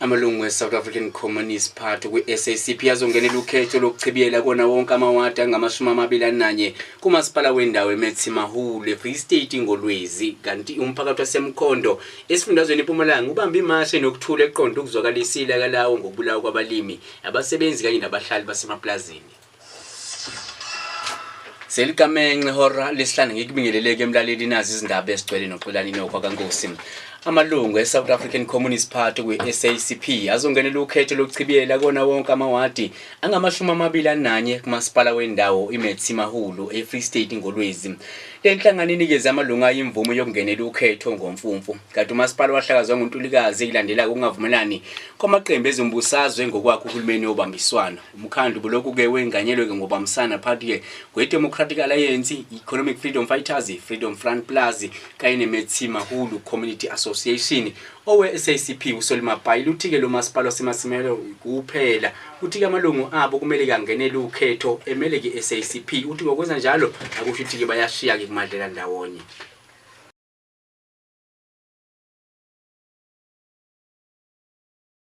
Amalungu e-South African Communist Party kwi-SACP azongenela ukhetho lokuchibiyela kona wonke amawadi angama-21 kumasipala wendawo eMetsimahulu eFree State ngolwezi, kanti umphakathi waseMkhondo esifundazweni eMpumalanga ubambe imashi nokuthula eqonda ukuzwakalisile kalawo ngokubulawa kwabalimi, abasebenzi kanye nabahlali basemaplazini. Seligamenxe hora lesihlanu ngikubingeleleke emlaleli nazi izindaba ezigcwele noXolani Enock kaNkosi. Amalungu e-South African Communist Party kwi-SACP azongenela ukhetho lokuchibiyela kona wonke amawadi angama-21 kumasipala wendawo eMetsimahulu eFree State ngolwezi. Le nhlangano inikeze amalungu ayimvume yokungenela ukhetho ngomfumfu, kanti umasipala wahlakazwa ngoNtulikazi ilandela ukungavumelani kwamaqembu ezombusazwe ngokwakho uhulumeni obambiswana. Umkhandlu bulokhu-ke wenganyelwe ngobambisana phakathi kwe-Democratic Alliance, Economic Freedom Fighters, Freedom Front Plus kanye neMetsimahulu Community Association owe-SACP uSolimapayi uthi-ke lo masipala wasemasimelo kuphela uthi-ke amalungu abo kumele kangenele ukhetho emele ke-SACP uthi ngokwenza njalo akusho ukuthi-ke bayashiya-ke kumadlela ndawonye.